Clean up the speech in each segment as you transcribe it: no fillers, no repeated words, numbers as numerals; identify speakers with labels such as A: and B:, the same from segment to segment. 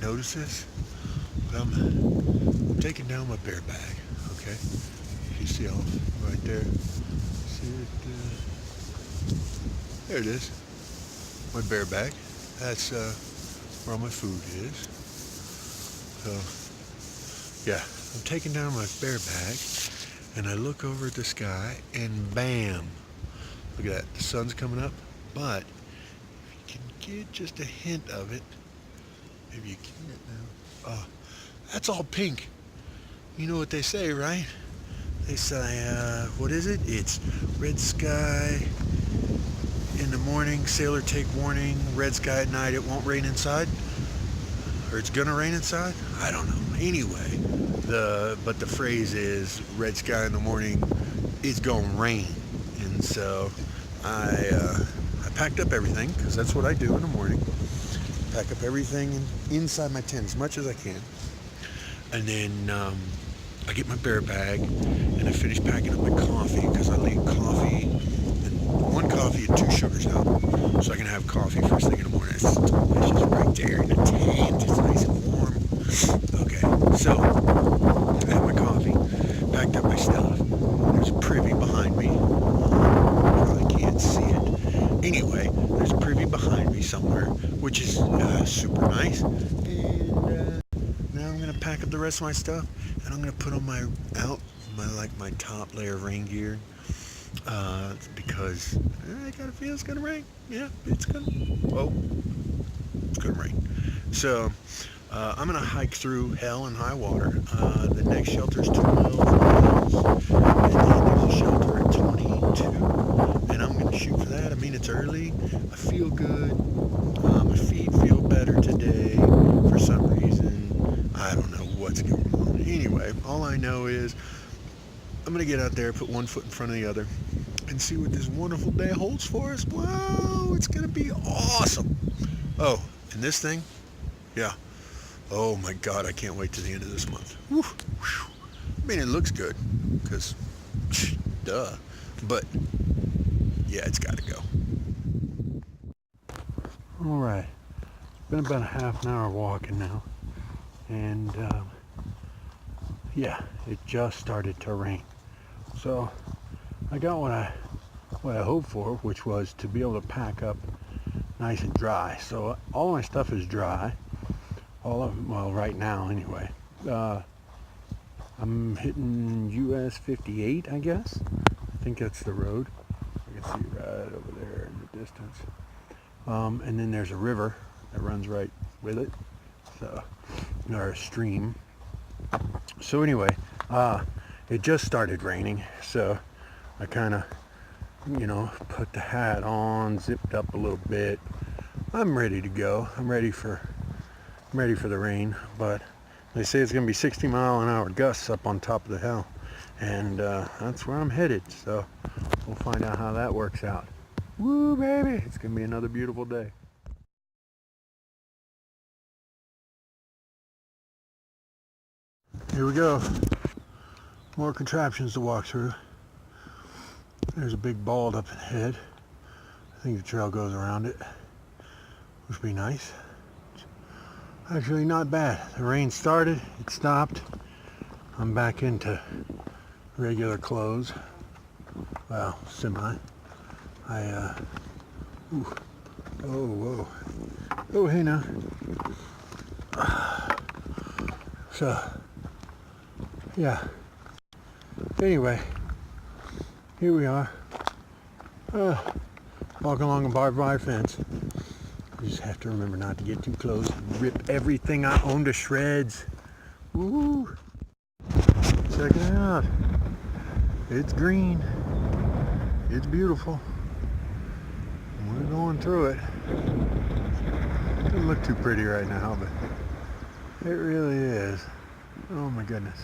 A: notice this, but I'm taking down my bear bag. Okay, you see all right there. See it? There it is. My bear bag. That's where all my food is. So yeah, I'm taking down my bear bag, and I look over at the sky, and bam! Look at that. The sun's coming up, but if you can get just a hint of it, maybe you can't now. That's all pink. You know what they say, right? They say, what is it? It's red sky in the morning, sailor take warning, red sky at night, it won't rain inside. Or it's gonna rain inside? I don't know. Anyway, but the phrase is red sky in the morning, it's gonna rain. And so I packed up everything, because that's what I do in the morning. Pack up everything inside my tent as much as I can. And then I get my bear bag, and I finish packing up my coffee, because I leave coffee, and 1 coffee and 2 sugars out, so I can have coffee first thing in the morning. It's delicious right there in the tent. It's nice and warm. Okay, so I have my coffee, packed up my stuff. There's a privy behind me. You probably can't see it. Anyway, there's a privy behind me somewhere, which is super nice. And now I'm gonna pack up the rest of my stuff, and I'm gonna put on my top layer of rain gear, because I gotta feel it's gonna rain. Yeah, it's gonna rain. So I'm gonna hike through hell and high water. The next shelter is 2 miles, and then there's a shelter at 22, and I'm gonna shoot for that. I mean, it's early. I feel good. My feet feel better today for some reason. I don't know what's going on. Anyway, all I know is I'm gonna get out there, put one foot in front of the other, and see what this wonderful day holds for us. Wow, it's gonna be awesome. Oh, and this thing, yeah. Oh my God, I can't wait to the end of this month. Whew. I mean, it looks good, because, duh. But, yeah, it's got to go. All right. It's been about a half an hour walking now. And, yeah, it just started to rain. So, I got what I hoped for, which was to be able to pack up nice and dry. So, all my stuff is dry. Well, right now anyway. I'm hitting US 58, I guess. I think that's the road. I can see right over there in the distance. And then there's a river that runs right with it, so, or a stream. So anyway, it just started raining, so I kind of, put the hat on, zipped up a little bit. I'm ready to go. I'm ready for the rain, but they say it's going to be 60-mile-an-hour gusts up on top of the hill, and that's where I'm headed, so we'll find out how that works out. Woo, baby! It's going to be another beautiful day. Here we go. More contraptions to walk through. There's a big bald up ahead. I think the trail goes around it, which would be nice. Actually not bad. The rain started, it stopped. I'm back into regular clothes. Well, semi. Whoa. Oh, hey now. So, yeah. Anyway, here we are. Walking along a barbed wire fence. You just have to remember not to get too close and rip everything I own to shreds. Woo! Check it out. It's green. It's beautiful. We're going through it. Doesn't look too pretty right now, but it really is. Oh my goodness.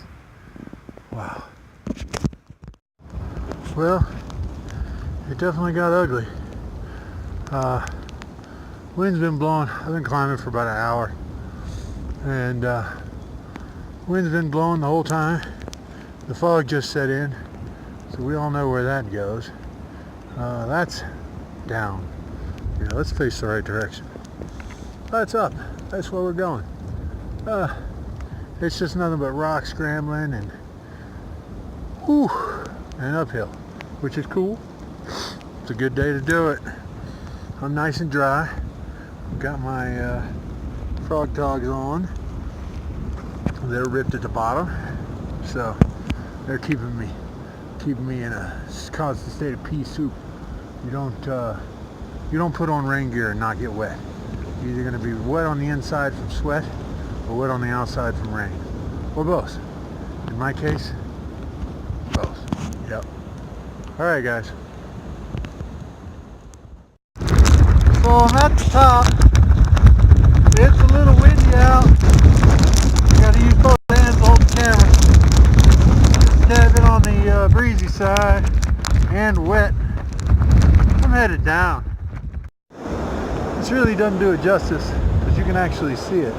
A: Wow. Well, it definitely got ugly. Wind's been blowing. I've been climbing for about an hour, and wind's been blowing the whole time. The fog just set in, so we all know where that goes. That's down. Yeah, let's face the right direction. That's up. That's where we're going.
B: It's just nothing but rock scrambling and whew, and uphill, which is cool. It's a good day to do it. I'm nice and dry. Got my frog togs on. They're ripped at the bottom, so they're keeping me in a constant state of pea soup. You don't put on rain gear and not get wet. You're either going to be wet on the inside from sweat or wet on the outside from rain, or both. In my case, both. Yep. All right, guys. So I'm at the top. It's a little windy out. I got to use both hands to hold the camera. Tad bit on the breezy side and wet. I'm headed down. This really doesn't do it justice because you can actually see it,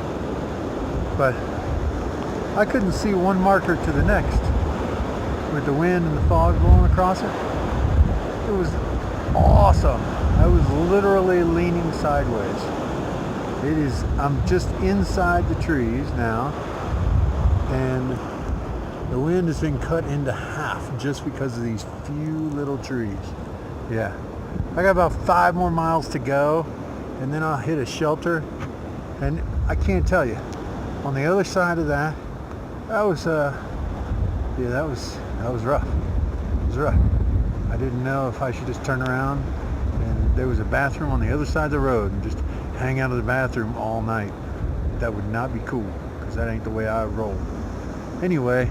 B: but I couldn't see one marker to the next with the wind and the fog blowing across it. It was awesome. I was literally leaning sideways. I'm just inside the trees now, and the wind has been cut into half just because of these few little trees. Yeah, I got about 5 more miles to go, and then I'll hit a shelter. And I can't tell you, on the other side of that was yeah, that was rough. It was rough. I didn't know if I should just turn around, and there was a bathroom on the other side of the road, and just hang out of the bathroom all night. That would not be cool, because that ain't the way I roll. Anyway,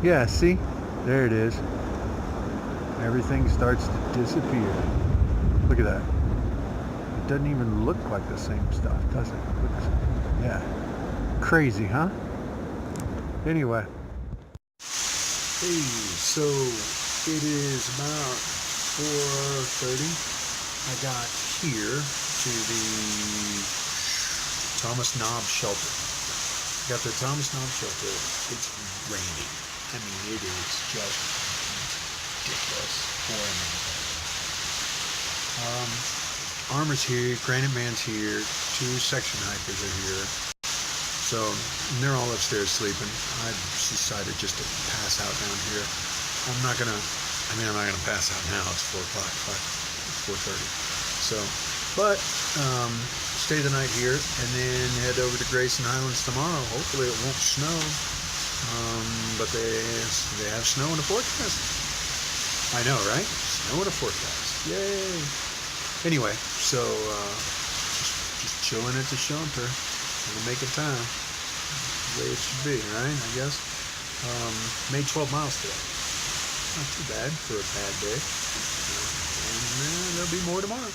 B: yeah, see, there it is. Everything starts to disappear. Look at that. It doesn't even look like the same stuff, does it? Yeah. Crazy, huh? Anyway. Hey, so it is about 4:30. I got here to the Thomas Knob shelter. Got the Thomas Knob shelter. It's raining. I mean, it is just ridiculous. Armor's here, Granite Man's here, 2 section hikers are here. So, and they're all upstairs sleeping. I decided just to pass out down here. I'm not gonna pass out now. It's 4 o'clock, 4:30. So, but stay the night here and then head over to Grayson Highlands tomorrow. Hopefully it won't snow, but they have snow in the forecast. I know, right? Snow in the forecast. Yay! Anyway, so just chilling at the shelter and making time. The way it should be, right? I guess. Made 12 miles today. Not too bad for a bad day. And there'll be more tomorrow.